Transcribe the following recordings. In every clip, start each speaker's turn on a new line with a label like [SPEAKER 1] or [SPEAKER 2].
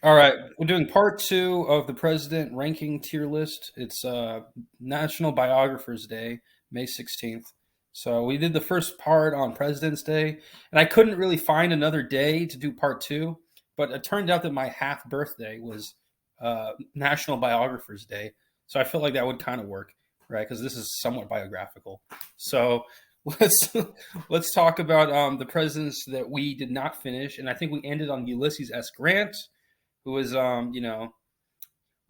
[SPEAKER 1] All right, we're doing part two of the president ranking tier list. It's National Biographers Day, May 16th. So we did the first part on President's Day, and I couldn't really find another day to do part two, but it turned out that my half birthday was National Biographers Day. So I felt like that would kind of work, right? Because this is somewhat biographical. So let's let's talk about the presidents that we did not finish, and I think we ended on Ulysses S. Grant, who was well,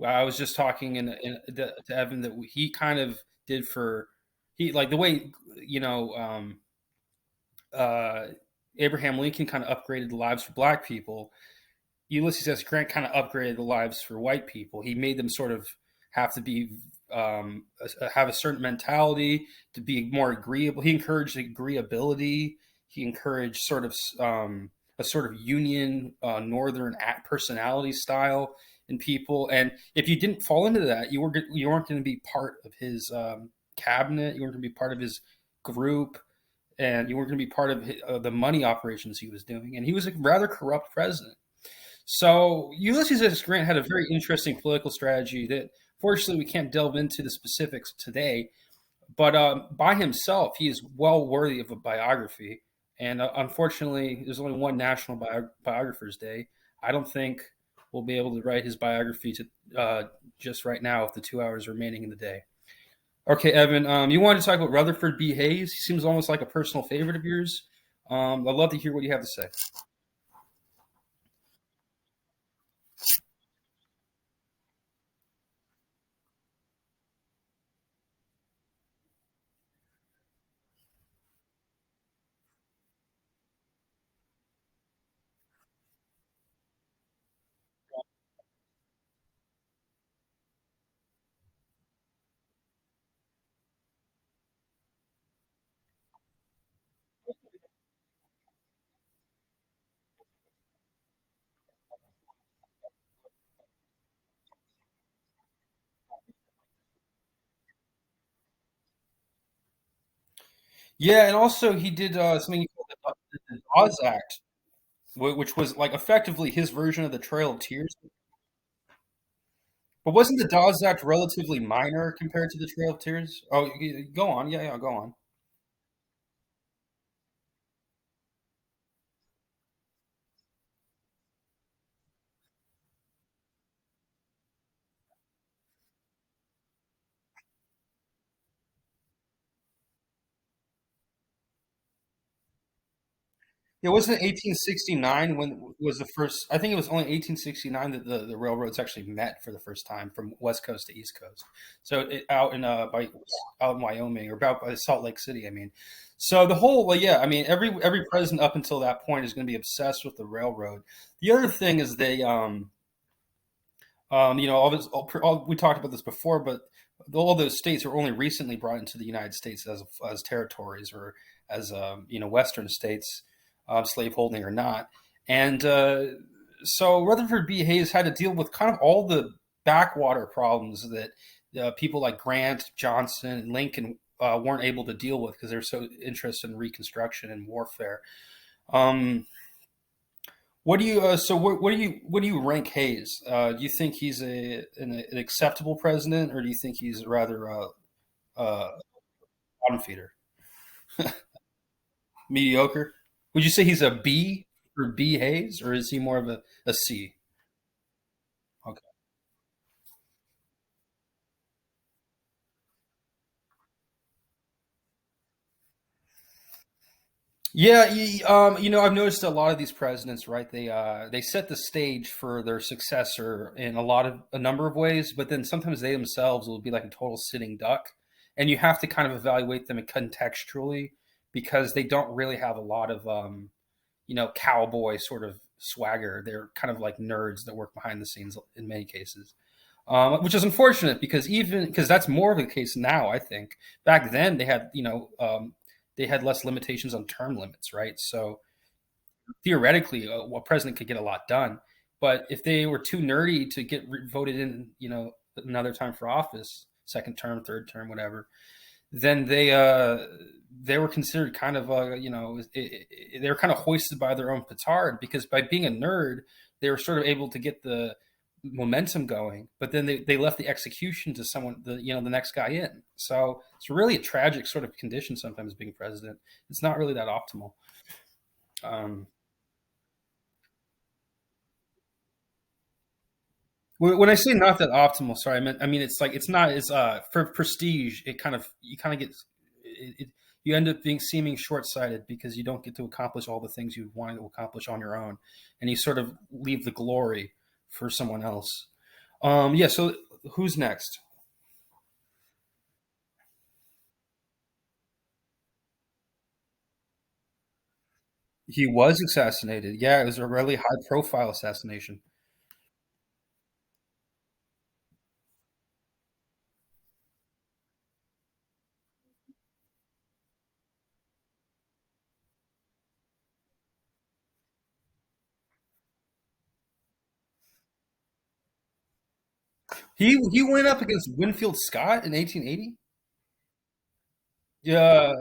[SPEAKER 1] I was just talking to Evan that he kind of did for he like the way you know uh, Abraham Lincoln kind of upgraded the lives for black people. Ulysses S. Grant kind of upgraded the lives for white people. He made them sort of have to be have a certain mentality to be more agreeable. He encouraged agreeability. He encouraged sort of a sort of union northern personality style in people. And if you didn't fall into that, you weren't going to be part of his cabinet. You weren't going to be part of his group, and you weren't going to be part of the money operations he was doing. And he was a rather corrupt president. So Ulysses S. Grant had a very interesting political strategy that, fortunately, we can't delve into the specifics today. But by himself, he is well worthy of a biography. And unfortunately, there's only one National Biographers Day. I don't think we'll be able to write his biography just right now with the 2 hours remaining in the day. Okay, Evan, you wanted to talk about Rutherford B. Hayes. He seems almost like a personal favorite of yours. I'd love to hear what you have to say. Yeah, and also he did something called the Dawes Act, which was like effectively his version of the Trail of Tears. But wasn't the Dawes Act relatively minor compared to the Trail of Tears? Oh, go on. Yeah, yeah, go on. It wasn't 1869 when was the first. I think it was only 1869 that the railroads actually met for the first time from West Coast to East Coast. So out in out in Wyoming or about by Salt Lake City. I mean, so the whole well, yeah. I mean, every president up until that point is going to be obsessed with the railroad. The other thing is all this, we talked about this before, but all those states were only recently brought into the United States as territories or as Western states, slaveholding or not. And so Rutherford B. Hayes had to deal with kind of all the backwater problems that people like Grant, Johnson, and Lincoln weren't able to deal with because they're so interested in Reconstruction and warfare. Um, what do you what do you rank Hayes? Do you think he's an acceptable president, or do you think he's rather uh, bottom feeder, mediocre? Would you say he's a B for B Hayes, or is he more of a C? Okay. Yeah, I've noticed a lot of these presidents, right? They set the stage for their successor in a number of ways, but then sometimes they themselves will be like a total sitting duck, and you have to kind of evaluate them contextually because they don't really have a lot of cowboy sort of swagger. They're kind of like nerds that work behind the scenes in many cases, which is unfortunate because even because that's more of the case now. I think back then they had less limitations on term limits, right? So theoretically, a president could get a lot done. But if they were too nerdy to get voted in, another time for office, second term, third term, whatever, then they were considered kind of they were kind of hoisted by their own petard because by being a nerd, they were sort of able to get the momentum going, but then they left the execution to someone, the next guy in. So it's really a tragic sort of condition sometimes being president. It's not really that optimal. Um, when I say not that optimal, sorry, I mean it's like it's not as for prestige. It kind of you kind of get you end up being seeming short sighted because you don't get to accomplish all the things you wanted to accomplish on your own, and you sort of leave the glory for someone else. Yeah. So who's next? He was assassinated. Yeah, it was a really high profile assassination. He went up against Winfield Scott in 1880. Yeah,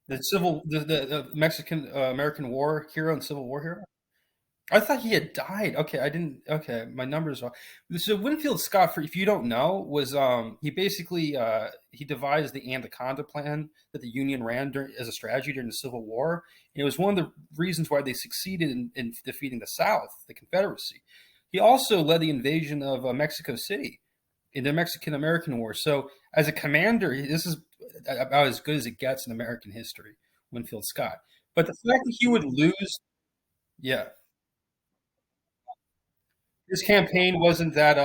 [SPEAKER 1] the Mexican American War hero and Civil War hero. I thought he had died. Okay, I didn't. Okay, my numbers are. So Winfield Scott, for if you don't know, was he basically he devised the Anaconda Plan that the Union ran as a strategy during the Civil War, and it was one of the reasons why they succeeded in defeating the South, the Confederacy. He also led the invasion of Mexico City in the Mexican American War. So as a commander, this is about as good as it gets in American history. Winfield Scott, but the fact that he would lose, yeah. His campaign wasn't that.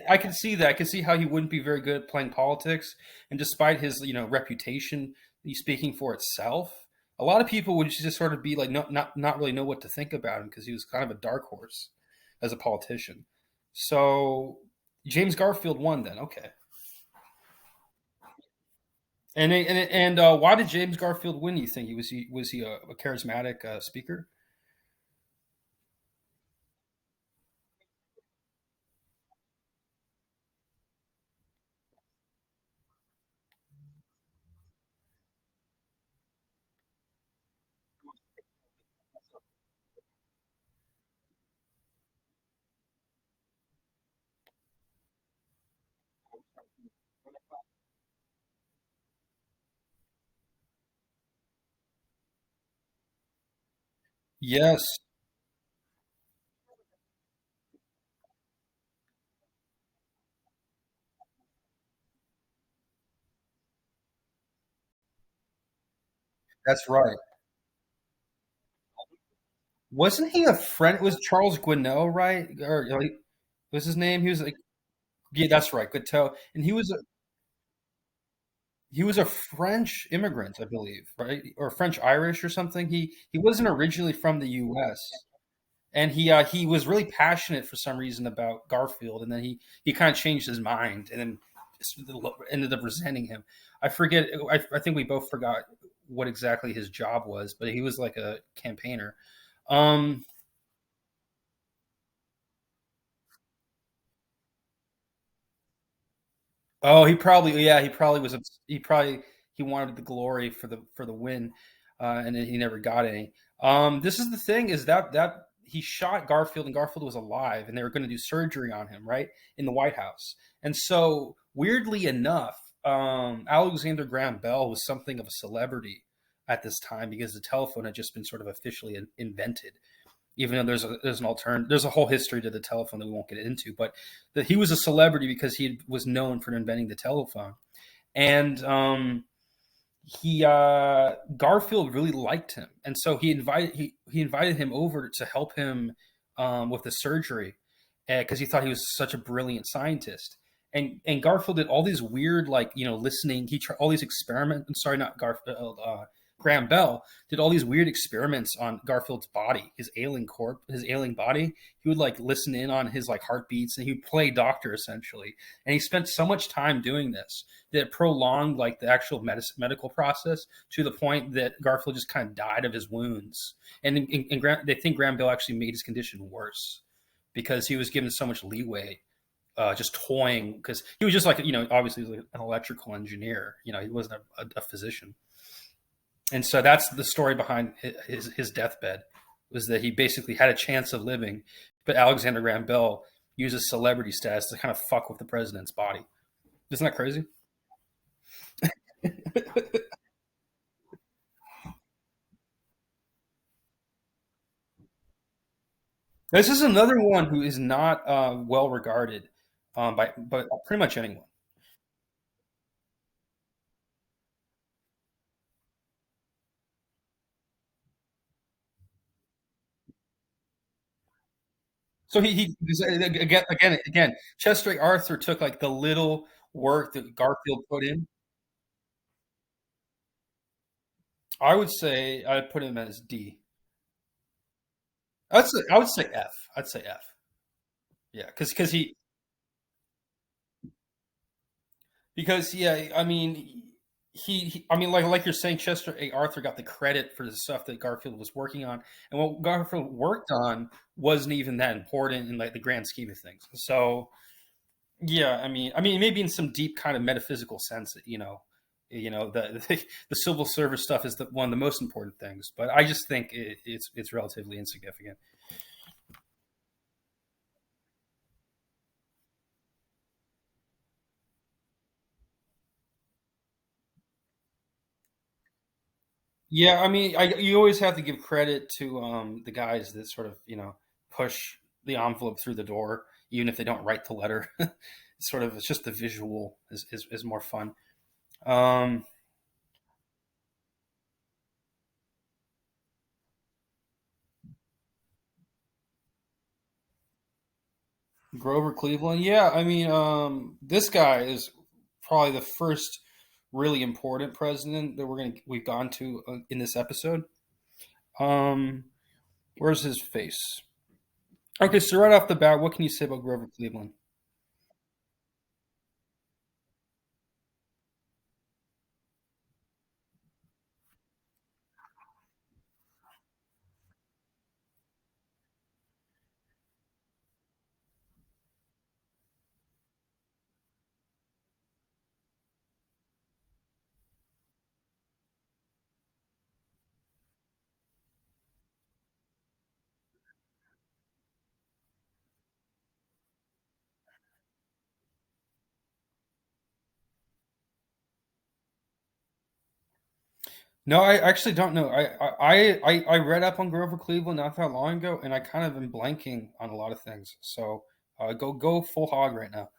[SPEAKER 1] I can see that. I can see how he wouldn't be very good at playing politics, and despite his reputation speaking for itself, a lot of people would just sort of be like, no, not really know what to think about him because he was kind of a dark horse as a politician. So James Garfield won then. Okay, and why did James Garfield win? You think he was a charismatic speaker? Yes, that's right. Wasn't he a friend? Was Charles Guineau right? Or like, was his name? He was like, yeah, that's right, Guiteau, and he was a French immigrant, I believe, right, or French Irish or something. He wasn't originally from the U.S. and he was really passionate for some reason about Garfield, and then he kind of changed his mind, and then just ended up resenting him. I forget. I think we both forgot what exactly his job was, but he was like a campaigner. Um, Oh, he probably was. He wanted the glory for the win, and then he never got any. This is the thing is that he shot Garfield, and Garfield was alive, and they were going to do surgery on him, right, in the White House. And so, weirdly enough, Alexander Graham Bell was something of a celebrity at this time because the telephone had just been sort of officially invented, even though there's a whole history to the telephone that we won't get into, but that he was a celebrity because he was known for inventing the telephone. And he Garfield really liked him, and so he invited him over to help him with the surgery because he thought he was such a brilliant scientist. And Garfield did all these weird, like, listening. He tried all these experiments. I'm sorry, not Garfield. Graham Bell did all these weird experiments on Garfield's body, his ailing body. He would like listen in on his like heartbeats, and he would play doctor essentially. And he spent so much time doing this that it prolonged like the actual medical process to the point that Garfield just kind of died of his wounds. And they think Graham Bell actually made his condition worse because he was given so much leeway, just toying, because he was just like, obviously he was like an electrical engineer. He wasn't a physician. And so that's the story behind his deathbed, was that he basically had a chance of living but Alexander Graham Bell uses celebrity status to kind of fuck with the president's body. Isn't that crazy? This is another one who is not well regarded by pretty much anyone. So again, Chester A. Arthur took like the little work that Garfield put in. I would say I'd put him as D. I would say F. I'd say F. Yeah, because yeah, I mean I mean like you're saying, Chester A. Arthur got the credit for the stuff that Garfield was working on, and what Garfield worked on wasn't even that important in like the grand scheme of things. So yeah, I mean, maybe in some deep kind of metaphysical sense, the civil service stuff is one of the most important things. But I just think it's relatively insignificant. Yeah, I mean, you always have to give credit to the guys that sort of push the envelope through the door, even if they don't write the letter. It's just the visual is more fun. Um, Grover Cleveland. Yeah, I mean, this guy is probably the first really important president that we've gone to in this episode. Um, where's his face? Okay, so right off the bat, what can you say about Grover Cleveland? No, I actually don't know. I read up on Grover Cleveland not that long ago, and I kind of am blanking on a lot of things. So go full hog right now.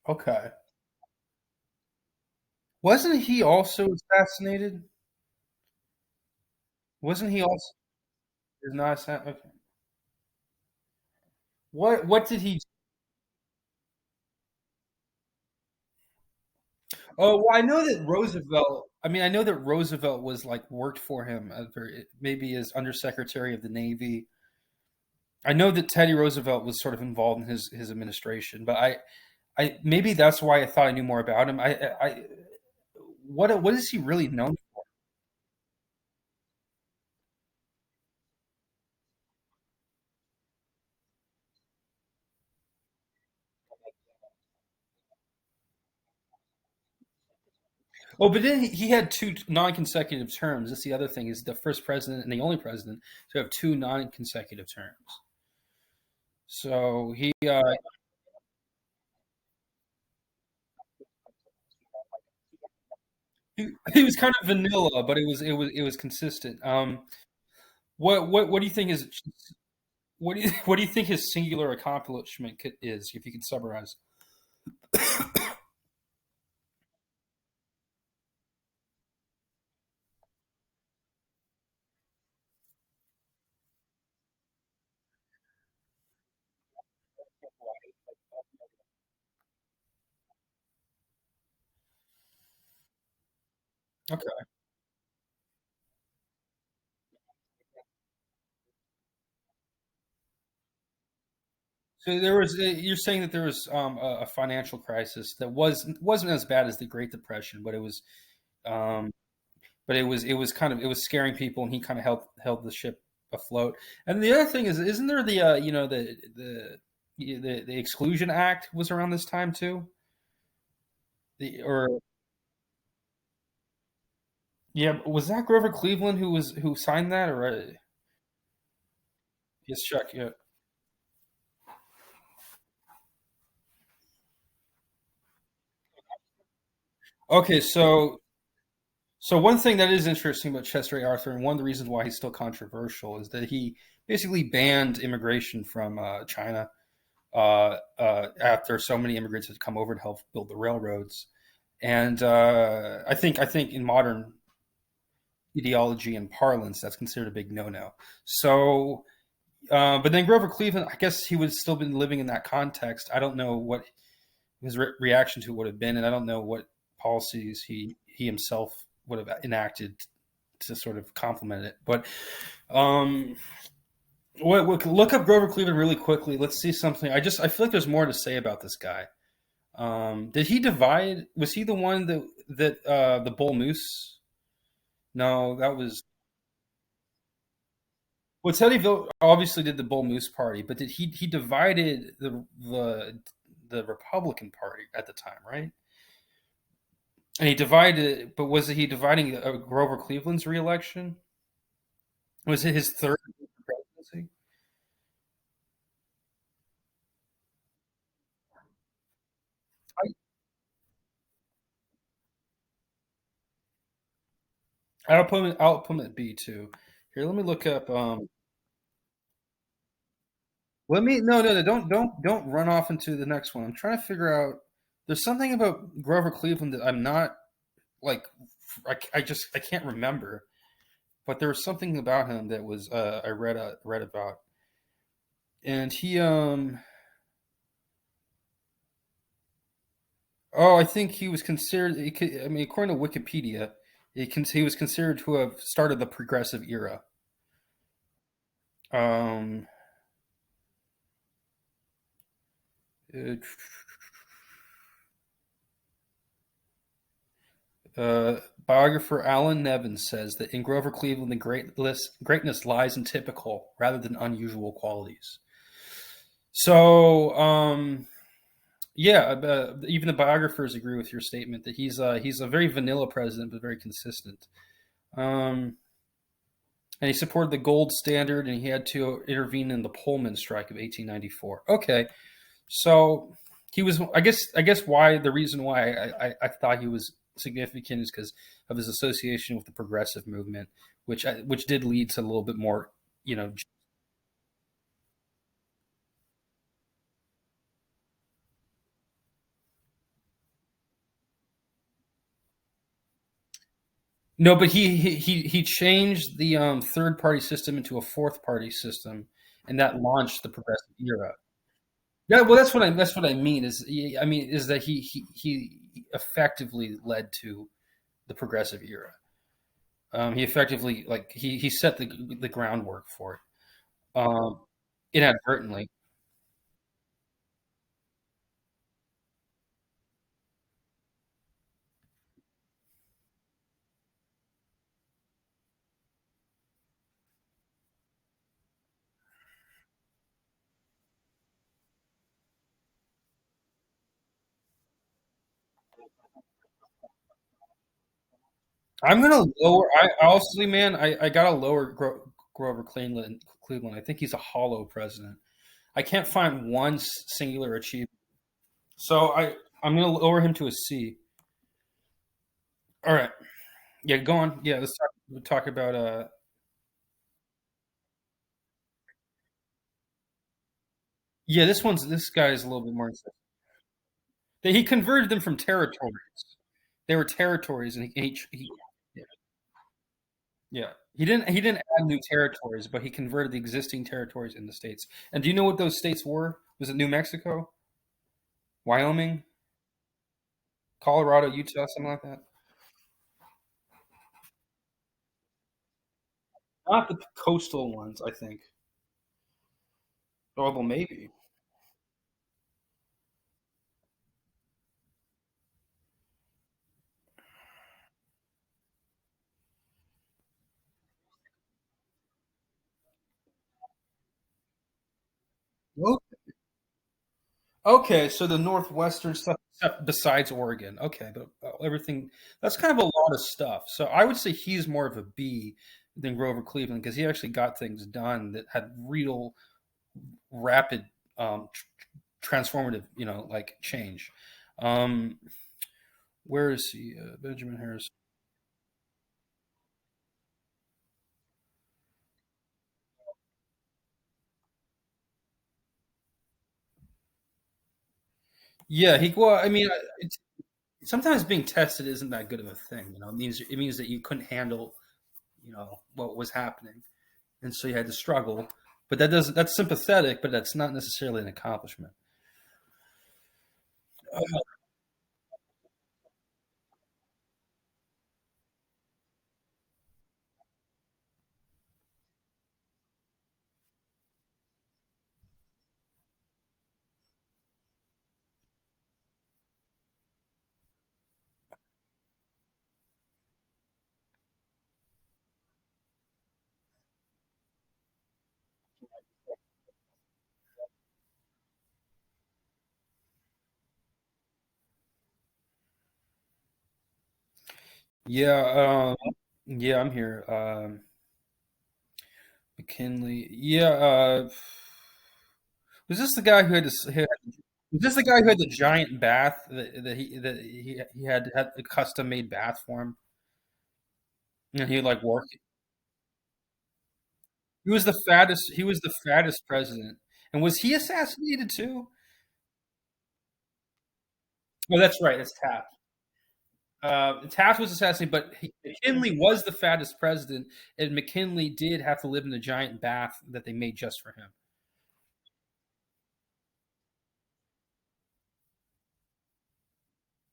[SPEAKER 1] Okay. Wasn't he also assassinated? Wasn't he also is not assassinated? Okay. What did he? Oh, well, I know that Roosevelt. I mean, I know that Roosevelt was like worked for him maybe as Undersecretary of the Navy. I know that Teddy Roosevelt was sort of involved in his administration, but I maybe that's why I thought I knew more about him. What is he really known for? Oh, but then he had two non-consecutive terms. That's the other thing. Is the first president and the only president to have two non-consecutive terms. So he was kind of vanilla, but it was consistent. What do you think is what do you think his singular accomplishment is? If you could summarize. Okay. So there was you're saying that there was a financial crisis that wasn't as bad as the Great Depression, um, but it was kind of it was scaring people, and he kind of held the ship afloat. And the other thing is, isn't there the the Exclusion Act was around this time too? The or Yeah, was that Grover Cleveland who signed that, or yes, check, yeah. Okay, so one thing that is interesting about Chester A. Arthur, and one of the reasons why he's still controversial, is that he basically banned immigration from China after so many immigrants had come over to help build the railroads. And I think in modern ideology and parlance, that's considered a big no-no. So, but then Grover Cleveland, I guess he would still been living in that context. I don't know what his reaction to it would have been, and I don't know what policies he himself would have enacted to sort of complement it. But um, look up Grover Cleveland really quickly. Let's see something. I feel like there's more to say about this guy. Did he divide? Was he the one that the bull moose? No, that was. Well, Teddyville obviously did the bull moose party, but did he divided the Republican Party at the time, right? And he divided, but was he dividing Grover Cleveland's reelection? Was it his third presidency? I'll put him at B too. Here, let me look up. Let me no, don't run off into the next one. I'm trying to figure out. There's something about Grover Cleveland that I'm not like. I can't remember. But there was something about him that was I read about, and he oh, I think he was considered. I mean, according to Wikipedia, he was considered to have started the progressive era. Um, uh, Biographer Alan Nevins says that in Grover Cleveland, the greatness lies in typical rather than unusual qualities. So, yeah, even the biographers agree with your statement that he's a very vanilla president, but very consistent. Um, and he supported the gold standard, and he had to intervene in the Pullman strike of 1894. Okay, so he was. I guess why the reason why I thought he was significant is because of his association with the progressive movement, which did lead to a little bit more, you know. No, but he changed the third party system into a fourth party system, and that launched the progressive era. Yeah, well, that's what I mean is that he effectively led to the progressive era. He effectively like he set the groundwork for it, inadvertently. I'm gonna lower. I honestly, man, I gotta lower Grover Cleveland. Cleveland. I think he's a hollow president. I can't find one singular achievement. So I'm gonna lower him to a C. All right. Yeah, go on. Yeah, let's talk about yeah, this guy is a little bit more interesting. He converted them from territories. They were territories, and yeah, yeah. He didn't add new territories, but he converted the existing territories into states. And do you know what those states were? Was it New Mexico, Wyoming, Colorado, Utah, something like that? Not the coastal ones, I think. Oh, well, maybe. Okay, so the northwestern stuff besides Oregon. Okay, but everything that's kind of a lot of stuff. So I would say he's more of a B than Grover Cleveland because he actually got things done that had real rapid transformative, like change. Um, where is he? Benjamin Harris. Yeah, he. Well, I mean, it's, sometimes being tested isn't that good of a thing. It means that you couldn't handle, what was happening, and so you had to struggle. But that's sympathetic, but that's not necessarily an accomplishment. Yeah, yeah, I'm here. McKinley. Yeah, was this the guy who had to? Was this the guy who had the giant bath that he had a custom made bath for him, and he like worked? He was the fattest. He was the fattest president, and was he assassinated too? Oh, that's right. It's Taft. Taft was assassinated, but McKinley was the fattest president, and McKinley did have to live in the giant bath that they made just for him.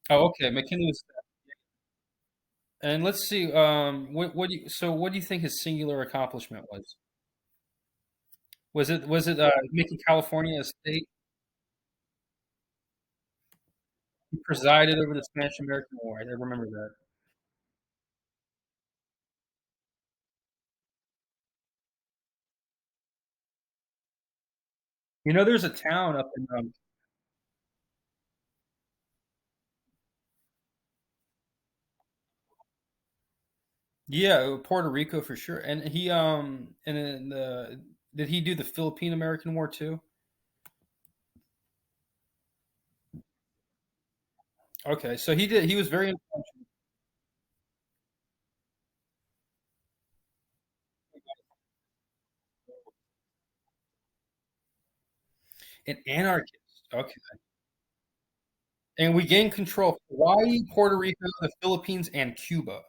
[SPEAKER 1] Oh, okay. McKinley was, and let's see. What do you think his singular accomplishment was? Was it making California a state? He presided over the Spanish American War. I remember that. There's a town up in yeah, Puerto Rico for sure. And then did he do the Philippine American War too? Okay, so he did. He was very an anarchist. Okay, and we gained control of Hawaii, Puerto Rico, the Philippines, and Cuba.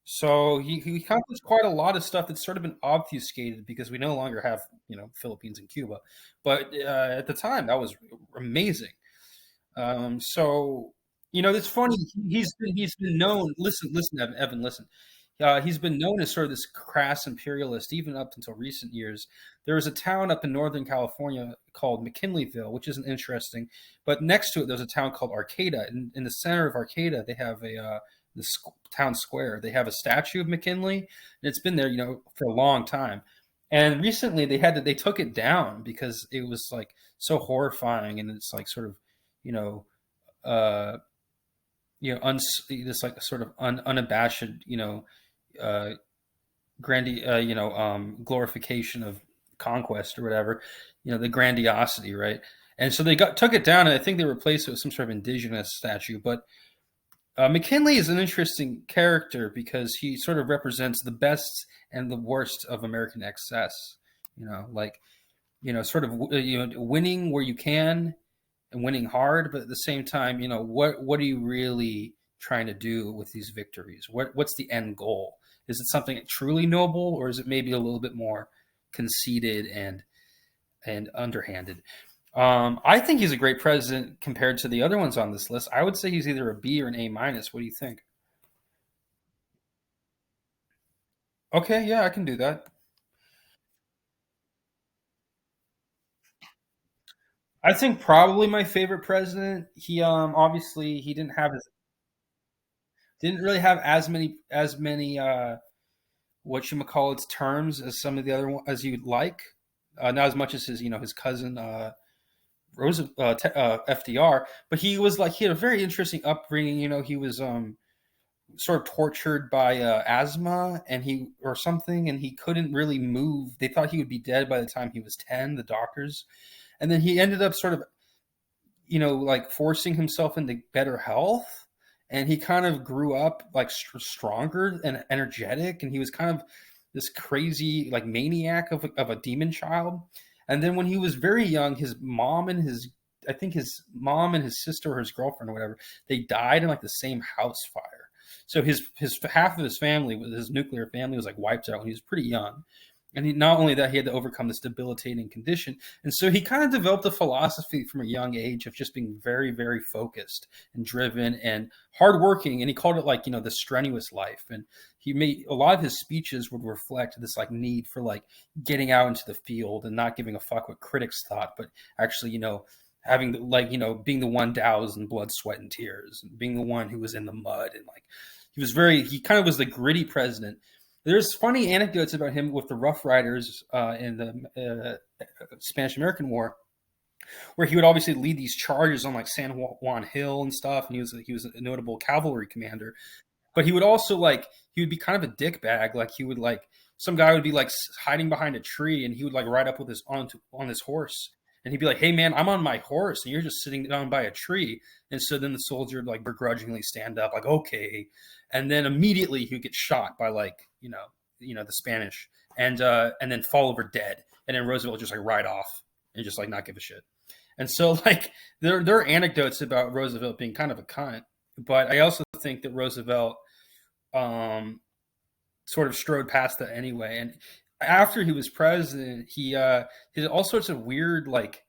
[SPEAKER 1] So he accomplished quite a lot of stuff that's sort of been obfuscated because we no longer have Philippines and Cuba, but at the time that was amazing. So it's funny. He's been known. Listen, Evan, listen. He's been known as sort of this crass imperialist even up until recent years. There was a town up in Northern California called McKinleyville, which isn't interesting, but next to it there's a town called Arcata. In the center of Arcata, they have the town square. They have a statue of McKinley, and it's been there, for a long time. And recently they took it down because it was like so horrifying, and it's like sort of you know, uh, this like sort of unabashed, uh, glorification of conquest or whatever, the grandiosity, right? And so they took it down, and I think they replaced it with some sort of indigenous statue. But McKinley is an interesting character because he sort of represents the best and the worst of American excess. Like sort of winning where you can and winning hard, but at the same time, what are you really trying to do with these victories? What's the end goal? Is it something truly noble, or is it maybe a little bit more conceited and underhanded? I think he's a great president compared to the other ones on this list. I would say he's either a B or an A minus. What do you think? Okay, yeah, I can do that. I think probably my favorite president. He obviously he didn't really have as many what you call its terms as some of the other one as you'd like. Not as much as his cousin FDR, but he was like he had a very interesting upbringing. He was sort of tortured by asthma and he or something, and he couldn't really move. They thought he would be dead by the time he was 10, the doctors, and then he ended up sort of like forcing himself into better health. And he kind of grew up like stronger and energetic. And he was kind of this crazy, like maniac of a demon child. And then when he was very young, I think his mom and his sister or his girlfriend or whatever, they died in like the same house fire. So his half of his family, his nuclear family, was like wiped out when he was pretty young. And not only that, he had to overcome this debilitating condition. And so he kind of developed a philosophy from a young age of just being very, very focused and driven and hardworking. And he called it like, the strenuous life. And he made a lot of his speeches would reflect this like need for like getting out into the field and not giving a fuck what critics thought, but actually, having being the one doused in blood, sweat, and tears, and being the one who was in the mud. And like, he kind of was the gritty president. There's funny anecdotes about him with the Rough Riders in the Spanish-American War, where he would obviously lead these charges on like San Juan Hill and stuff, and he was a notable cavalry commander. But he would also he would be kind of a dickbag. Like he would some guy would be like hiding behind a tree, and he would like ride up with on his horse, and he'd be like, "Hey man, I'm on my horse, and you're just sitting down by a tree." And so then the soldier would like begrudgingly stand up, like, "Okay," and then immediately he would get shot by the Spanish, and then fall over dead, and then Roosevelt would just like ride off and just like not give a shit. And so like there are anecdotes about Roosevelt being kind of a cunt, but I also think that Roosevelt sort of strode past that anyway. And after he was president, he did all sorts of weird like.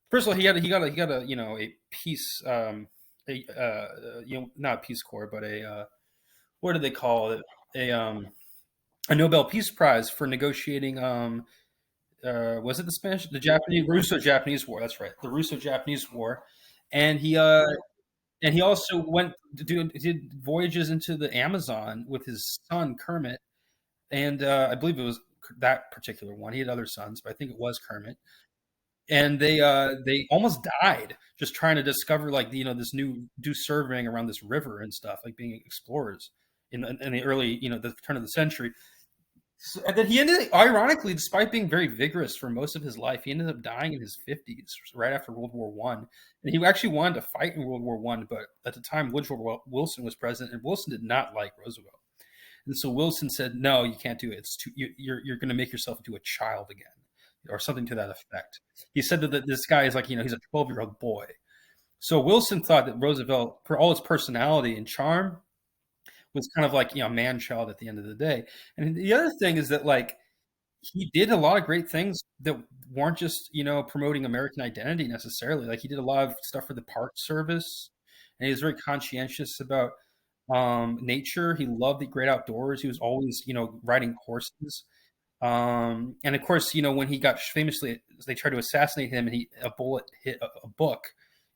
[SPEAKER 1] First of all, he got a a peace not a Peace Corps, but a what do they call it, a Nobel Peace Prize for negotiating was it the Japanese Russo-Japanese War? That's right, the Russo-Japanese War. And he also did voyages into the Amazon with his son Kermit, and I believe it was that particular one. He had other sons, but I think it was Kermit. And they almost died just trying to discover this new do surveying around this river and stuff, like being explorers in the early the turn of the century. So, and then he ironically, despite being very vigorous for most of his life, he ended up dying in his 50s, right after World War One. And he actually wanted to fight in World War One, but at the time Woodrow Wilson was president, and Wilson did not like Roosevelt. And so Wilson said, "No, you can't do it. You're going to make yourself into a child again," or something to that effect. He said that this guy is he's a 12-year-old boy. So Wilson thought that Roosevelt, for all his personality and charm, was kind of like man child at the end of the day. And the other thing is that he did a lot of great things that weren't just promoting American identity necessarily. Like he did a lot of stuff for the Park Service, and he was very conscientious about nature. He loved the great outdoors. He was always riding horses. And of course, when he got famously, they tried to assassinate him, and a bullet hit a book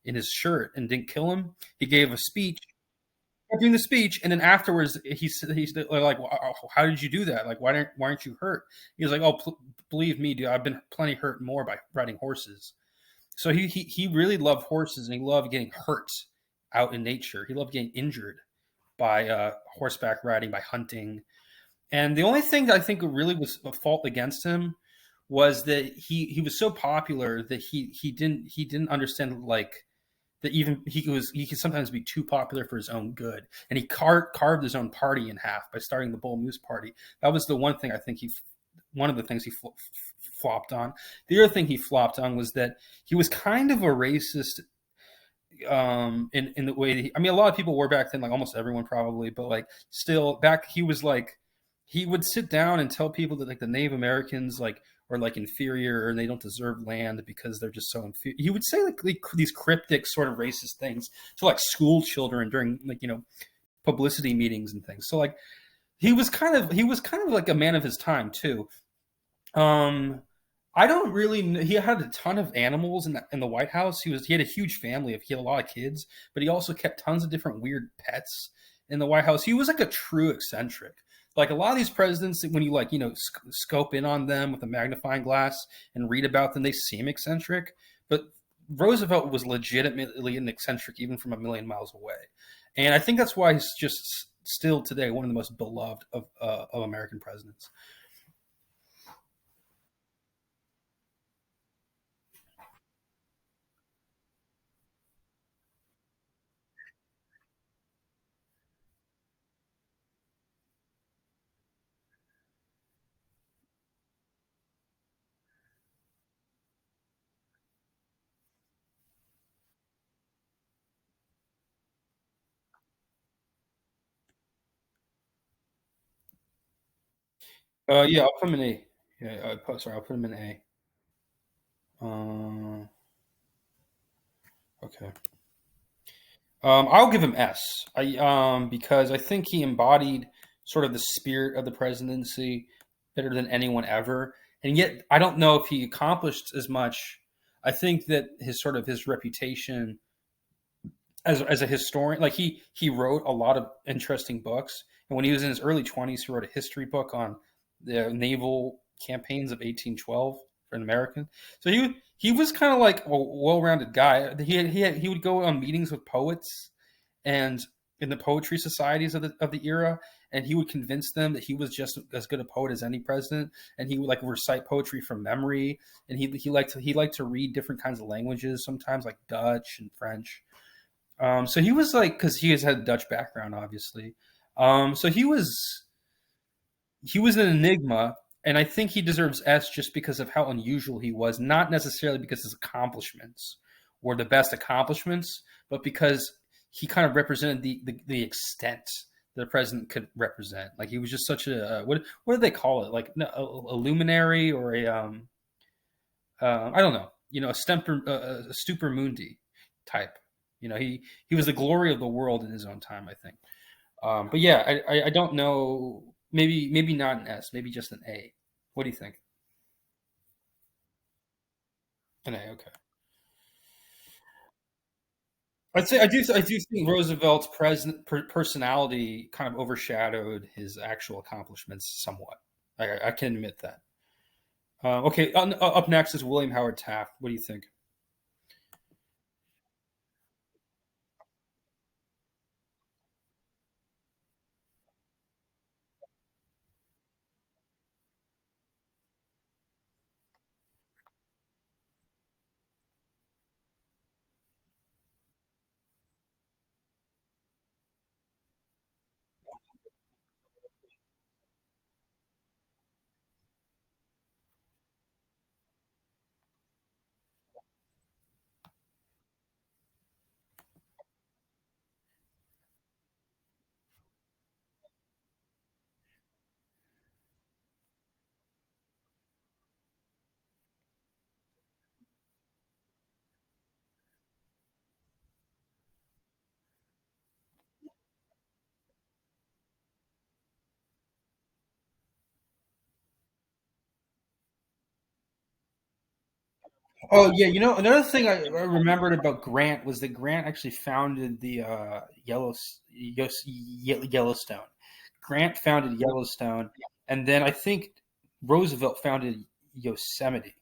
[SPEAKER 1] in his shirt and didn't kill him. He gave a speech. Doing the speech, and then afterwards, he's like, "How did you do that? Like, why aren't you hurt?" He was like, "Oh, believe me, dude, I've been plenty hurt more by riding horses." So he really loved horses, and he loved getting hurt out in nature. He loved getting injured by horseback riding, by hunting. And the only thing that I think really was a fault against him was that he was so popular that he didn't understand that even he could sometimes be too popular for his own good, and he carved his own party in half by starting the Bull Moose Party. That was the one thing I think one of the things he flopped on. The other thing he flopped on was that he was kind of a racist in the way that a lot of people were back then, like almost everyone probably, but still back he was he would sit down and tell people that the Native Americans or inferior, and they don't deserve land because they're just so inferior. He would say these cryptic sort of racist things to school children during publicity meetings and things. So he was kind of like a man of his time too. I don't really know. He had a ton of animals in the White House. He had a huge family. He had a lot of kids, but he also kept tons of different weird pets in the White House. He was a true eccentric. A lot of these presidents, when you scope in on them with a magnifying glass and read about them, they seem eccentric. But Roosevelt was legitimately an eccentric even from a million miles away, and I think that's why he's just still today one of the most beloved of American presidents. Yeah, I'll put him in A. Yeah, sorry, I'll put him in A. Okay. I'll give him S. Because I think he embodied sort of the spirit of the presidency better than anyone ever, and yet I don't know if he accomplished as much. I think that his reputation as a historian, like he wrote a lot of interesting books, and when he was in his early 20s, he wrote a history book on the naval campaigns of 1812 for an American. So he was kind of like a well-rounded guy. He would go on meetings with poets and in the poetry societies of the era, and he would convince them that he was just as good a poet as any president, and he would like recite poetry from memory, and he liked to read different kinds of languages, sometimes like Dutch and French. So he was like, because he has had a Dutch background, obviously. So he was an enigma, and I think he deserves S just because of how unusual he was, not necessarily because his accomplishments were the best accomplishments, but because he kind of represented the extent that a president could represent. Like he was just such a what do they call it? Like a luminary or a I don't know, a stupor mundi type. He was the glory of the world in his own time, I think. But yeah, I don't know. Maybe not an S. Maybe just an A. What do you think? An A. Okay. I do think Roosevelt's personality kind of overshadowed his actual accomplishments somewhat. I can admit that. Okay. Up next is William Howard Taft. What do you think? Oh yeah, another thing I remembered about Grant was that Grant actually founded the Yellowstone. Grant founded Yellowstone, and then I think Roosevelt founded Yosemite.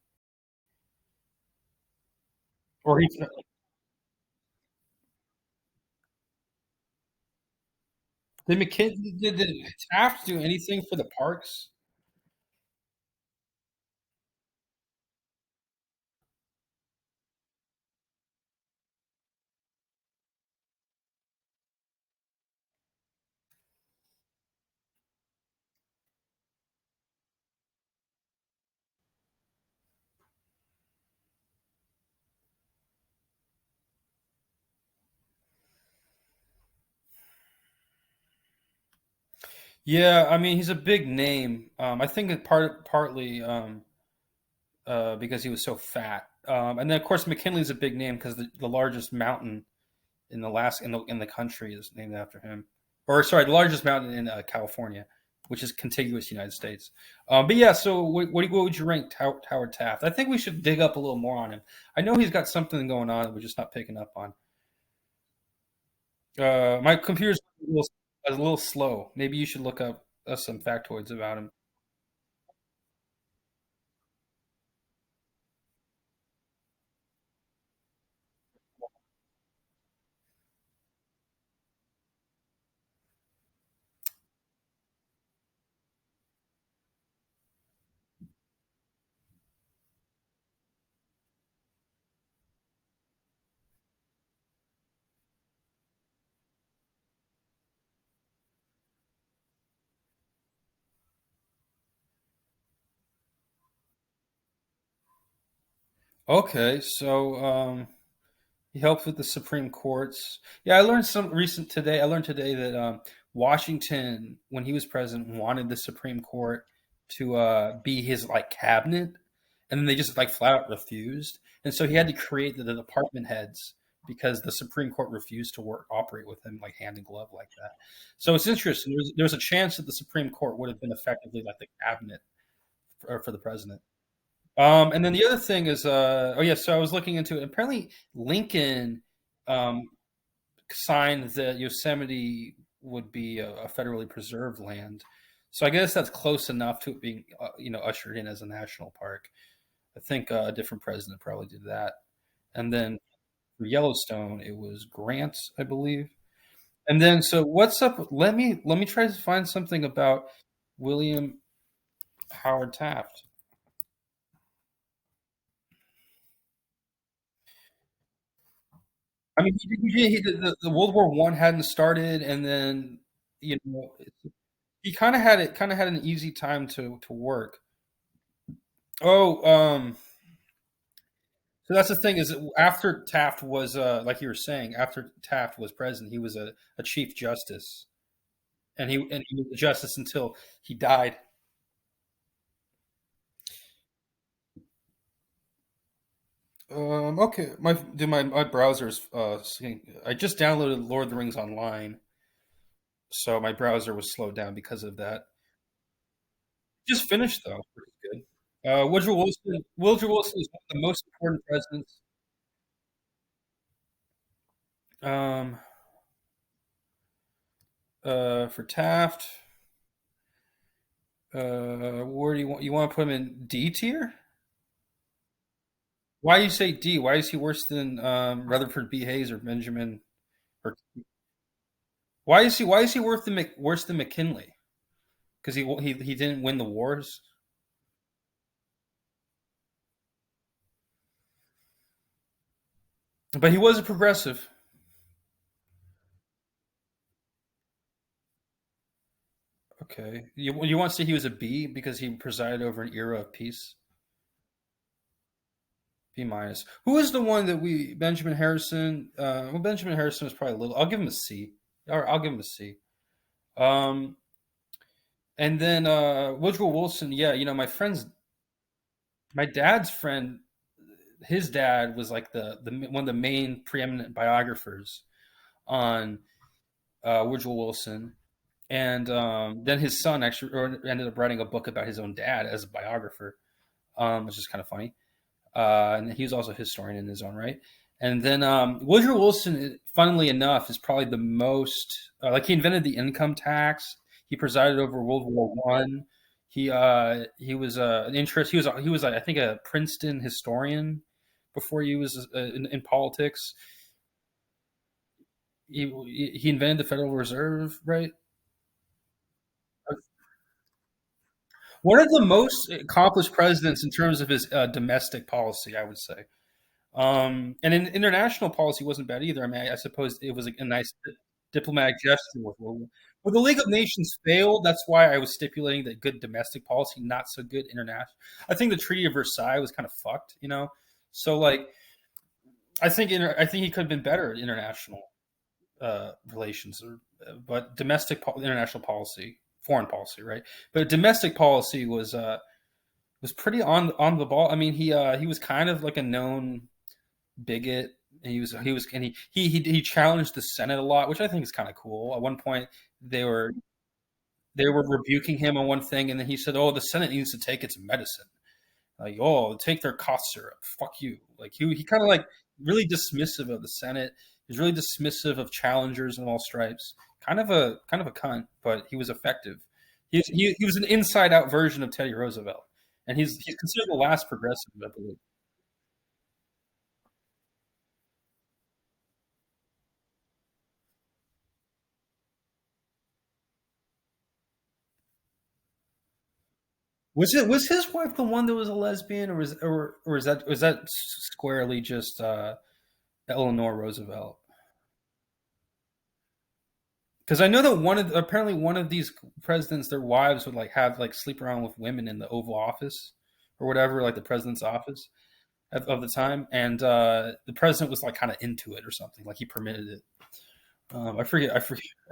[SPEAKER 1] Or did Taft do anything for the parks? Yeah, I mean he's a big name. I think it partly because he was so fat, and then of course McKinley's a big name because the largest mountain in the country is named after him. Or sorry, the largest mountain in California, which is contiguous United States. But yeah, so what would you rank Howard Taft? I think we should dig up a little more on him. I know he's got something going on that we're just not picking up on. My computer's a little slow. Maybe you should look up some factoids about him. Okay, so he helped with the Supreme Courts. Yeah, I learned some recent today. I learned today that Washington, when he was president, wanted the Supreme Court to be his like cabinet, and then they just like flat out refused. And so he had to create the department heads because the Supreme Court refused to work operate with him like hand in glove like that. So it's interesting. There's a chance that the Supreme Court would have been effectively like the cabinet for the president. And then the other thing is, oh yeah, so I was looking into it. Apparently, Lincoln um, signed that Yosemite would be a federally preserved land. So I guess that's close enough to it being, ushered in as a national park. I think a different president probably did that. And then for Yellowstone, it was Grant, I believe. And then, so what's up? Let me try to find something about William Howard Taft. I mean, the World War One hadn't started, and then you know he kind of had an easy time to work. Oh, so that's the thing is that after Taft was like you were saying, after Taft was president, he was a chief justice, and he was a justice until he died. Okay, my browser's I just downloaded Lord of the Rings online, so my browser was slowed down because of that. Just finished though, which is good. Woodrow Wilson is one of the most important presidents. Um, for Taft, where do you want to put him in D tier? Why do you say D? Why is he worse than Rutherford B. Hayes or Benjamin? Or why is he worse than McKinley? Because he didn't win the wars. But he was a progressive. Okay, you want to say he was a B because he presided over an era of peace? B minus. Who is the one that we Benjamin Harrison? Well, Benjamin Harrison was probably a little. I'll give him a C. Or I'll give him a C. Um, and then Woodrow Wilson. Yeah, my dad's friend, his dad was like the one of the main preeminent biographers on Woodrow Wilson, and then his son actually ended up writing a book about his own dad as a biographer, which is kind of funny. And he was also a historian in his own right. And then Woodrow Wilson, funnily enough, is probably the most like he invented the income tax. He presided over World War One. He was an interest. He was I think a Princeton historian before he was in politics. He invented the Federal Reserve, right? One of the most accomplished presidents in terms of his domestic policy, I would say. And in international policy wasn't bad either. I mean, I suppose it was a nice diplomatic gesture with World War. Well, the League of Nations failed. That's why I was stipulating that good domestic policy, not so good international. I think the Treaty of Versailles was kind of fucked. So like, I think he could have been better at international relations, but international policy, foreign policy, right? But domestic policy was pretty on the ball. I mean, he was kind of like a known bigot. And he challenged the Senate a lot, which I think is kind of cool. At one point, they were they were rebuking him on one thing, and then he said, "Oh, the Senate needs to take its medicine. Like, oh, take their cough syrup. Fuck you." Like he kind of like really dismissive of the Senate. He's really dismissive of challengers in all stripes. Kind of a cunt, but he was effective. He was an inside out version of Teddy Roosevelt, and he's considered the last progressive, I believe. Was his wife the one that was a lesbian, or is that squarely just Eleanor Roosevelt? Because I know that apparently one of these presidents, their wives would like have like sleep around with women in the Oval Office or whatever, like the president's office. of the time, and the president was like kind of into it or something, like he permitted it. I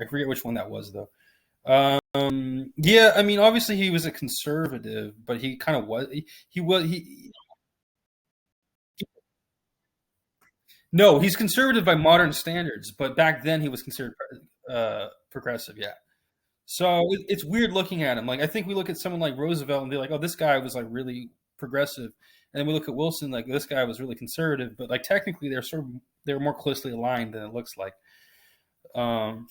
[SPEAKER 1] forget which one that was though. Yeah, I mean, obviously he was a conservative, but he kind of was. He was he. No, he's conservative by modern standards, but back then he was considered progressive. Yeah. So it's weird looking at him. Like I think we look at someone like Roosevelt and be like, "Oh, this guy was like really progressive," and then we look at Wilson like this guy was really conservative. But like technically, they're more closely aligned than it looks like,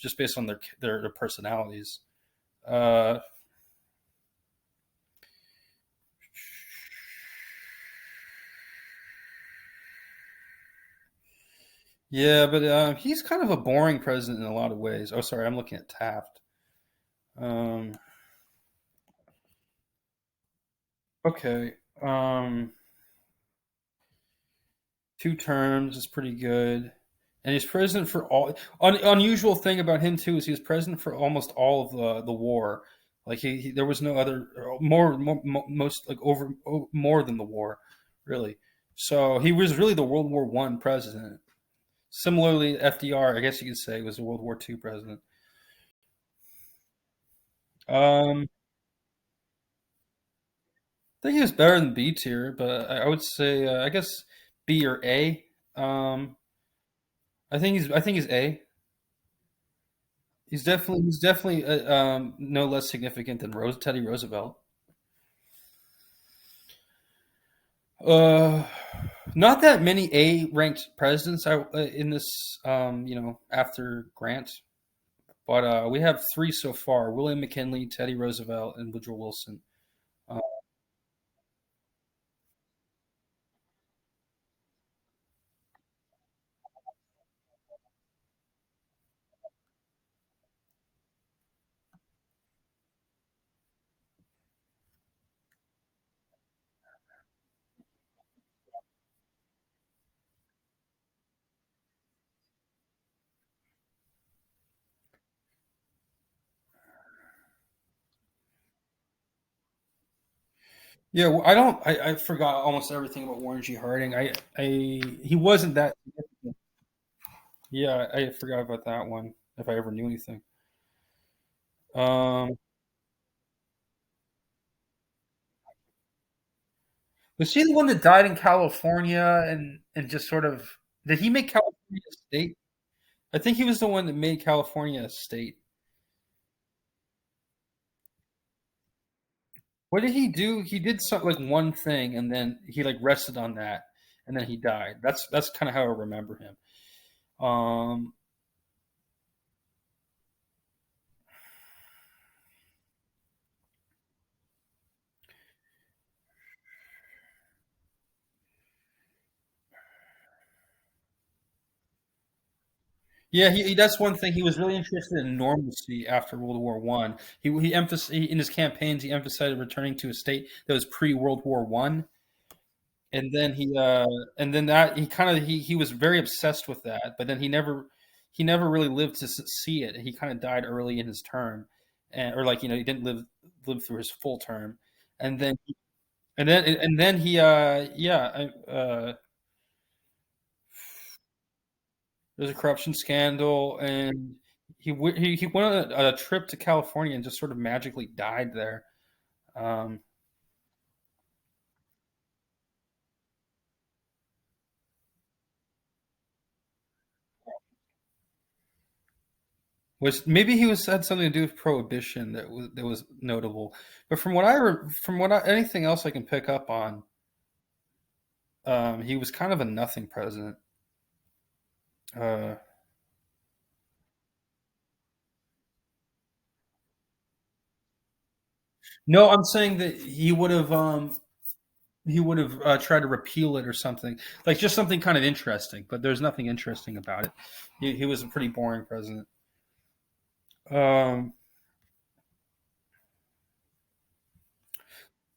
[SPEAKER 1] just based on their personalities. Uh, yeah, but he's kind of a boring president in a lot of ways. Oh, sorry, I'm looking at Taft. Um, okay. Two terms is pretty good. And he's president for all. Unusual thing about him too is he was president for almost all of the war. Like there was no other most like more than the war, really. So he was really the World War One president. Similarly, FDR, I guess you could say, was the World War Two president. Um, I think he was better than B tier, but I would say I guess B or A. Um, I think he's A. He's definitely no less significant than Teddy Roosevelt. Uh, Not that many A ranked presidents in this after Grant, but we have three so far: William McKinley, Teddy Roosevelt, and Woodrow Wilson. Uh, yeah, well, I don't. I forgot almost everything about Warren G. Harding. He wasn't that. Yeah, I forgot about that one. If I ever knew anything. Um, was he the one that died in California and just sort of did he make California a state? I think he was the one that made California a state. What did he do? He did something like one thing and then he like rested on that and then he died. That's kind of how I remember him. Um yeah, that's one thing. He was really interested in normalcy after World War One. He emphasized in his campaigns. He emphasized returning to a state that was pre World War One, and then and then that he kind of he was very obsessed with that. But then he never really lived to see it. He kind of died early in his term, or like he didn't live through his full term, and then and then he there's a corruption scandal, and he went on a trip to California and just sort of magically died there. Um, which maybe he was had something to do with prohibition that was notable, but from what anything else I can pick up on, he was kind of a nothing president. Uh, no, I'm saying that he would have tried to repeal it or something, like just something kind of interesting. But there's nothing interesting about it. He was a pretty boring president. Um,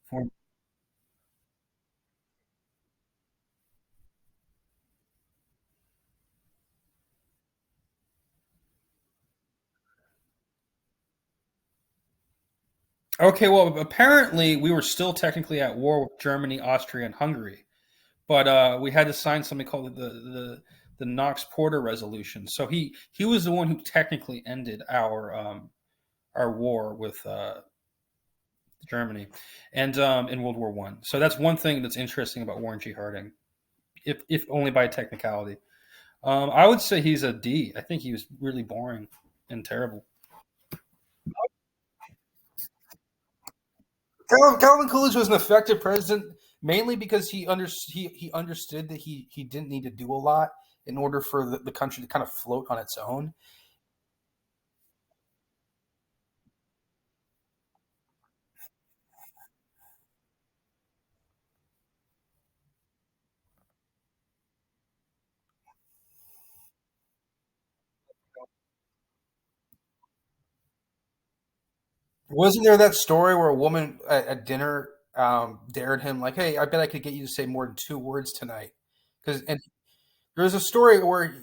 [SPEAKER 1] for, okay, well, apparently we were still technically at war with Germany, Austria, and Hungary. but we had to sign something called the Knox Porter Resolution. So he was the one who technically ended our war with Germany, and in World War One. So that's one thing that's interesting about Warren G. Harding, if only by technicality. I would say he's a D. I think he was really boring and terrible. Calvin Coolidge was an effective president mainly because he understood that he didn't need to do a lot in order for the country to kind of float on its own. Wasn't there that story where a woman at dinner dared him like, "Hey, I bet I could get you to say more than 2 words tonight," because and there's a story where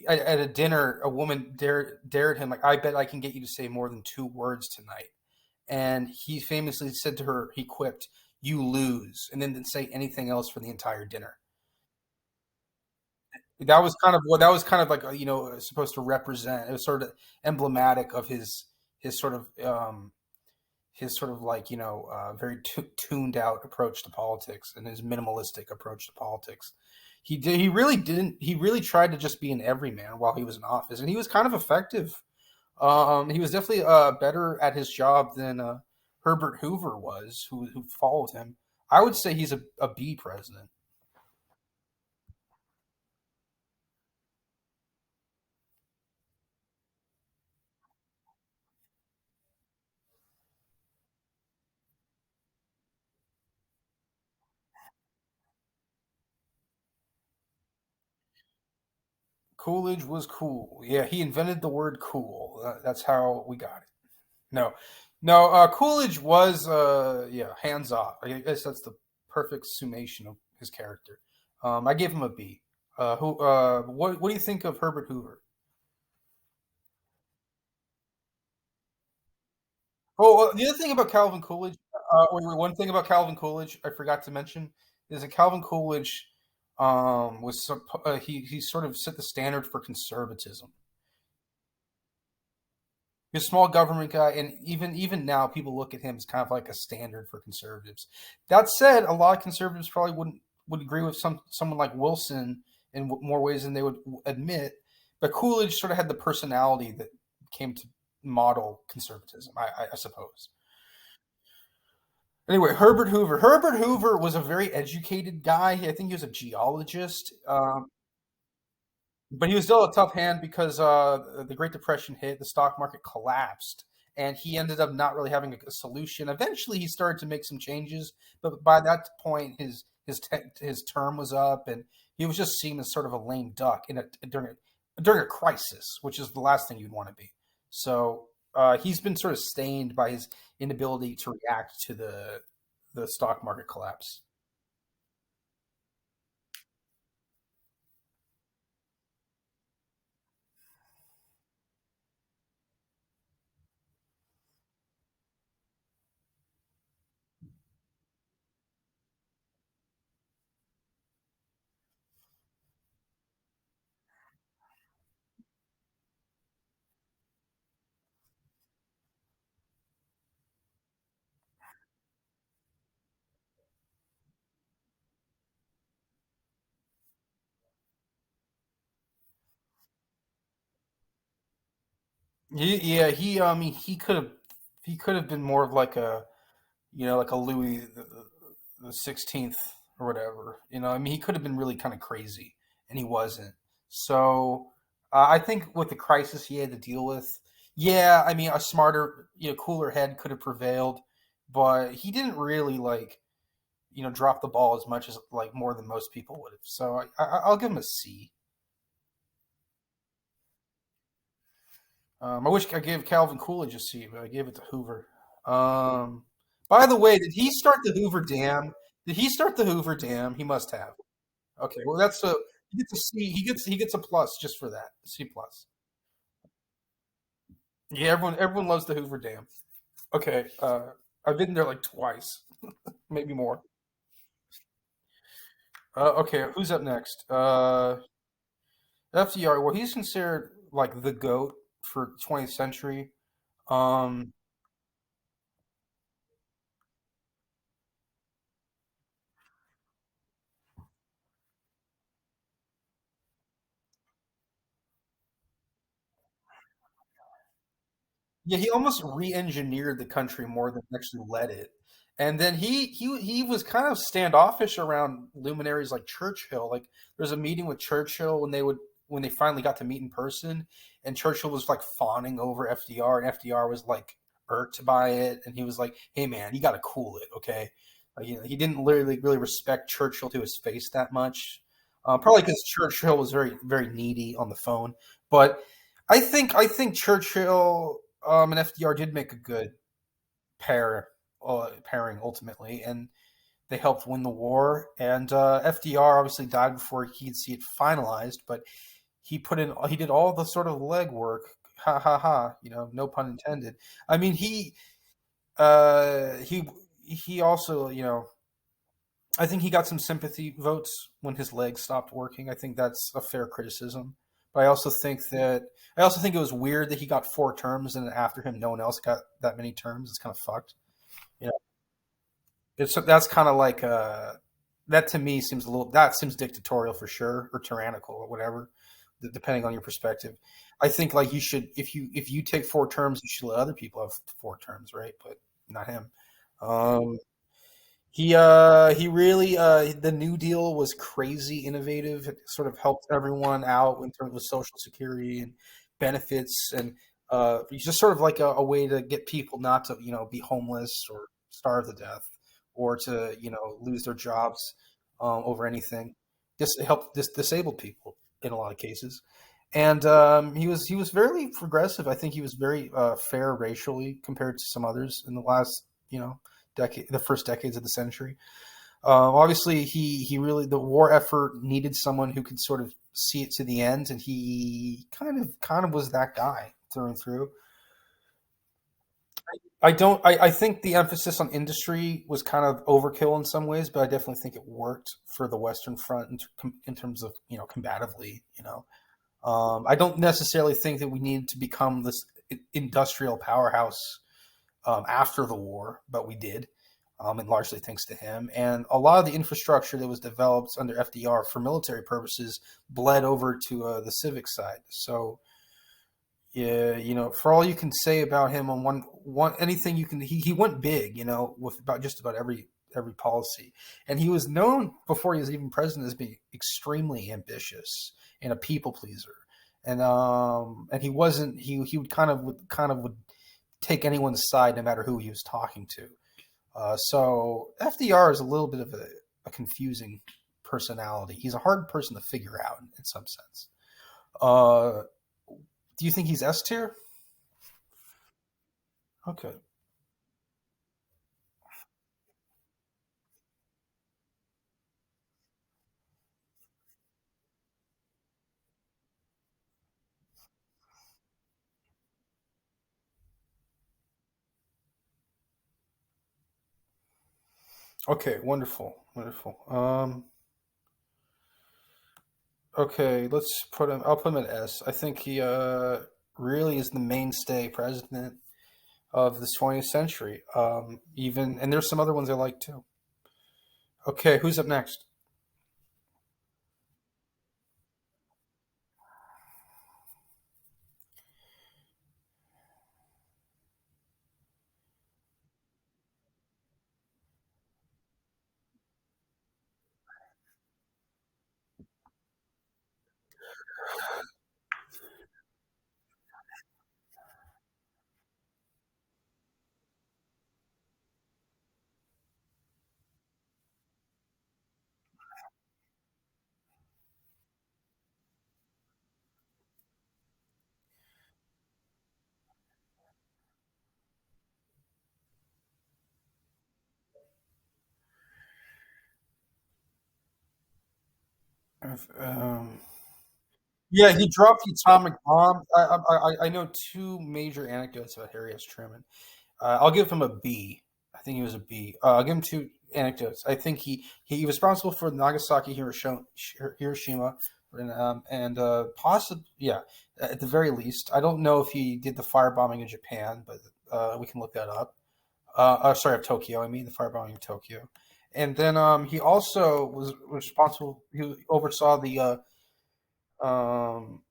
[SPEAKER 1] at a dinner, a woman dared him like, "I bet I can get you to say more than 2 words tonight." And he famously said to her, he quipped, "You lose," and then didn't say anything else for the entire dinner. That was kind of like supposed to represent. It was sort of emblematic of his sort of his sort of like very tuned out approach to politics and his minimalistic approach to politics. He really didn't he really tried to just be an everyman while he was in office, and he was kind of effective. He was definitely better at his job than Herbert Hoover was, who followed him. I would say he's a B president. Coolidge was cool. Yeah, he invented the word cool. That's how we got it. No, no. Coolidge was yeah, hands off. I guess that's the perfect summation of his character. I gave him a B. What do you think of Herbert Hoover? Oh, the other thing about Calvin Coolidge, one thing about Calvin Coolidge I forgot to mention is that Calvin Coolidge he sort of set the standard for conservatism. He's a small government guy, and even now, people look at him as kind of like a standard for conservatives. That said, a lot of conservatives probably would agree with someone like Wilson in more ways than they would admit. But Coolidge sort of had the personality that came to model conservatism, I suppose. Anyway, Herbert Hoover. Herbert Hoover was a very educated guy. I think he was a geologist. But he was still a tough hand because the Great Depression hit, the stock market collapsed, and he ended up not really having a solution. Eventually, he started to make some changes, but by that point, his term was up, and he was just seen as sort of a lame duck during a crisis, which is the last thing you'd want to be. So he's been sort of stained by his inability to react to the stock market collapse. Yeah, I mean, he could have been more of like a like a Louis the 16th or whatever. I mean, he could have been really kind of crazy, and he wasn't. So I think with the crisis he had to deal with, yeah, I mean, a smarter, cooler head could have prevailed, but he didn't really like drop the ball as much as like more than most people would have. So I'll give him a C. I wish I gave Calvin Coolidge a C, but I gave it to Hoover. Um, by the way, did he start the Hoover Dam? Did he start the Hoover Dam? He must have. Okay, well that's a he gets a C. He gets a plus just for that. C plus. Yeah, everyone loves the Hoover Dam. Okay, I've been there like twice, maybe more. Okay, who's up next? FDR. Well, he's considered like the goat for 20th century. Um, Yeah, he almost re-engineered the country more than actually led it. And then he was kind of standoffish around luminaries like Churchill. Like there's a meeting with Churchill when they finally got to meet in person, and Churchill was like fawning over FDR, and FDR was like irked by it, and he was like, "Hey man, you got to cool it, okay?" He didn't really respect Churchill to his face that much, probably because Churchill was very needy on the phone. But I think Churchill and FDR did make a good pairing ultimately, and they helped win the war. And FDR obviously died before he could see it finalized, but he did all the sort of legwork. Ha ha ha! No pun intended. I mean, uh, he he also I think he got some sympathy votes when his legs stopped working. I think that's a fair criticism. But I also think it was weird that he got 4 terms and after him no one else got that many terms. It's kind of fucked. Yeah, that's kind of like that to me seems that seems dictatorial for sure or tyrannical or whatever, depending on your perspective. I think like you should if you take 4 terms, you should let other people have 4 terms, right? But not him. Um, he really the New Deal was crazy innovative. It sort of helped everyone out in terms of Social Security and benefits, and it's just sort of like a way to get people not to be homeless or starve to death or to lose their jobs over anything. Just help disabled people in a lot of cases, and he was very progressive. I think he was very fair racially compared to some others in the last decade, the first decades of the century. Obviously, he really the war effort needed someone who could sort of see it to the end, and he kind of was that guy through and through. I don't. I think the emphasis on industry was kind of overkill in some ways, but I definitely think it worked for the Western Front in terms of combatively. I don't necessarily think that we needed to become this industrial powerhouse after the war, but we did, and largely thanks to him. And a lot of the infrastructure that was developed under FDR for military purposes bled over to the civic side. So, yeah, for all you can say about him on one anything you can, he went big, with about just about every policy, and he was known before he was even president as being extremely ambitious and a people pleaser. And he wasn't he would kind of would take anyone's side no matter who he was talking to. So FDR is a little bit of a confusing personality. He's a hard person to figure out in some sense. Uh, do you think he's S tier? Okay. Okay. Wonderful. Wonderful. Okay. Let's put him. I'll put him at S. I think he really is the mainstay president of the 20th century. Even and there's some other ones I like too. Okay. Who's up next? Um, Yeah, he dropped the atomic bomb. I know 2 major anecdotes about Harry S. Truman. I'll give him a B. I think he was a B. I'll give him two.
[SPEAKER 2] anecdotes. I think he was responsible for Nagasaki, Hiroshima, and possibly, yeah, at the very least. I don't know if he did the firebombing of Japan, but we can look that up. Sorry, of Tokyo. I mean, the firebombing of Tokyo. And then he also was responsible. He oversaw the um,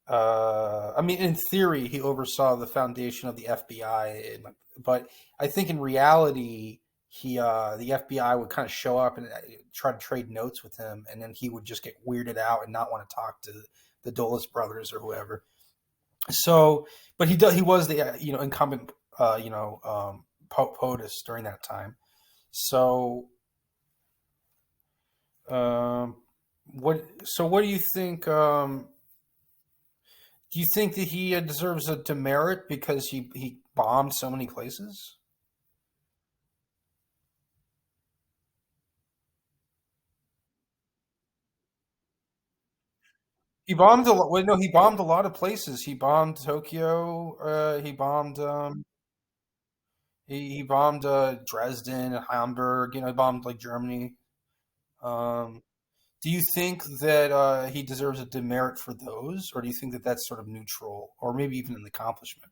[SPEAKER 2] I mean, in theory, he oversaw the foundation of the FBI, but I think in reality, the FBI would kind of show up and try to trade notes with him, and then he would just get weirded out and not want to talk to the Dulles brothers or whoever. So, but he was the incumbent POTUS during that time. So, um, what do you think? Do you think that he deserves a demerit because he bombed so many places? He bombed a lot. Wait, no, he bombed a lot of places. He bombed Tokyo. He bombed Dresden, Hamburg. He bombed like Germany. Um, do you think that he deserves a demerit for those, or do you think that that's sort of neutral, or maybe even an accomplishment?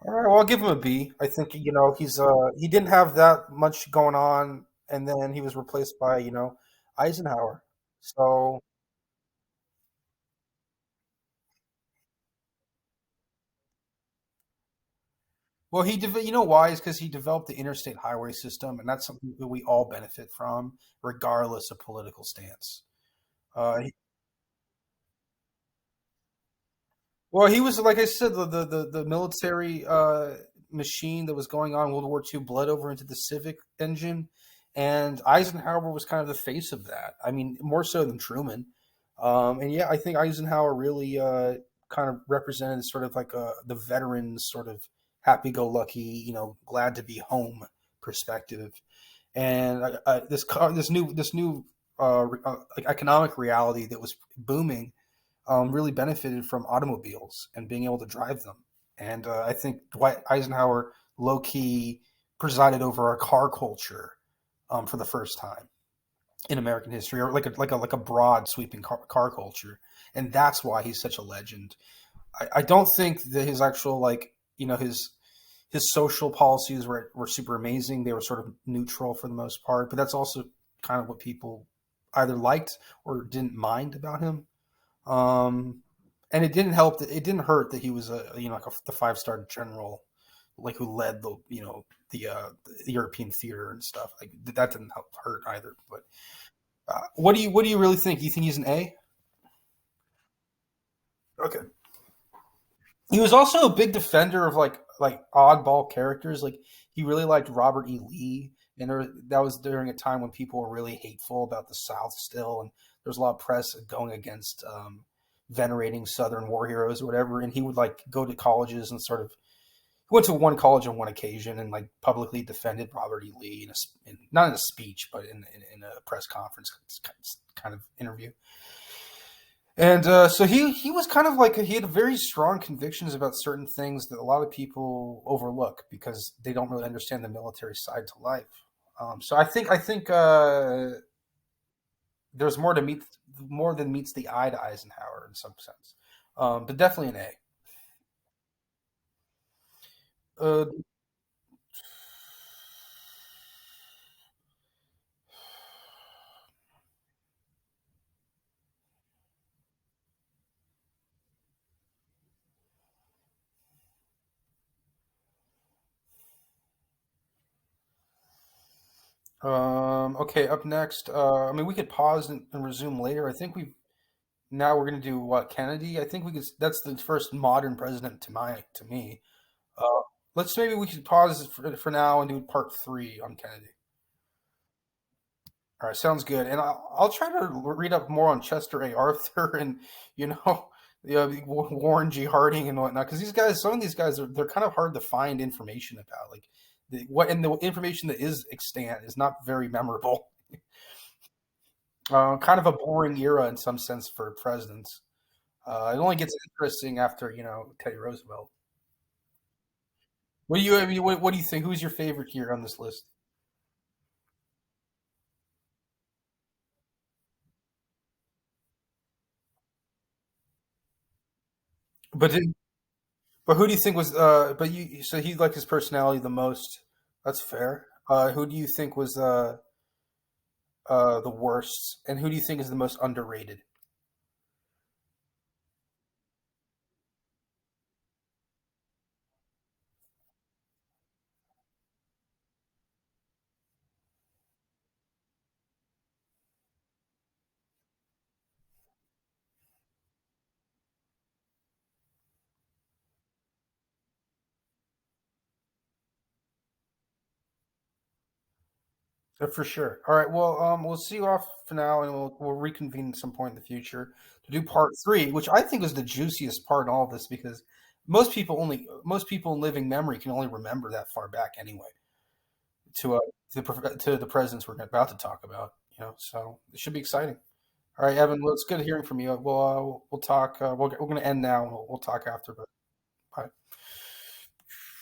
[SPEAKER 2] All right, well, I'll give him a B. I think he didn't have that much going on, and then he was replaced by Eisenhower. So, well, you know why is because he developed the interstate highway system, and that's something that we all benefit from, regardless of political stance. He, well, he was like I said, the military machine that was going on in World War II bled over into the civic engine, and Eisenhower was kind of the face of that. I mean, more so than Truman. And yeah, I think Eisenhower really kind of represented sort of like the veterans sort of happy-go-lucky, glad to be home perspective. And this new like economic reality that was booming really benefited from automobiles and being able to drive them. And I think Dwight Eisenhower low key presided over a car culture for the first time in American history, or like a broad sweeping car culture, and that's why he's such a legend. I don't think that his actual his social policies were super amazing. They were sort of neutral for the most part, but that's also kind of what people either liked or didn't mind about him. Um, and it didn't help that it didn't hurt that he was the 5-star general, like who led the European theater and stuff. Like that didn't help hurt either. But what do you really think? You think he's an A? Okay. He was also a big defender of like oddball characters. Like he really liked Robert E. Lee, and that was during a time when people were really hateful about the South still, and there was a lot of press going against venerating Southern war heroes or whatever. And he would like go to colleges and sort of he went to one college on one occasion and like publicly defended Robert E. Lee not in a speech, but in a press conference kind of interview. And so he was kind of like he had very strong convictions about certain things that a lot of people overlook because they don't really understand the military side to life. So I think there's more than meets the eye to Eisenhower in some sense, but definitely an A. Okay, up next. I mean, we could pause and resume later. I think now we're gonna do what Kennedy. I think we could. That's the first modern president to me. Uh, maybe we should pause for now and do part three on Kennedy. All right, sounds good. And I'll try to read up more on Chester A. Arthur and you know, Warren G. Harding and whatnot because some of these guys they're kind of hard to find information about. Like the information that is extant is not very memorable. Kind of a boring era in some sense for presidents. It only gets interesting after Teddy Roosevelt. What do you I mean, what do you think? Who's your favorite here on this list? But did, but who do you think was but you so he liked his personality the most. That's fair. Who do you think was the worst, and who do you think is the most underrated? For sure. All right. Well, we'll see you off for now, and we'll reconvene at some point in the future to do part three, which I think is the juiciest part in all of this because most people in living memory can only remember that far back anyway to to the presidents we're about to talk about. So it should be exciting. All right, Evan. Well, it's good hearing from you. We'll talk. We're going to end now. We'll talk after, but.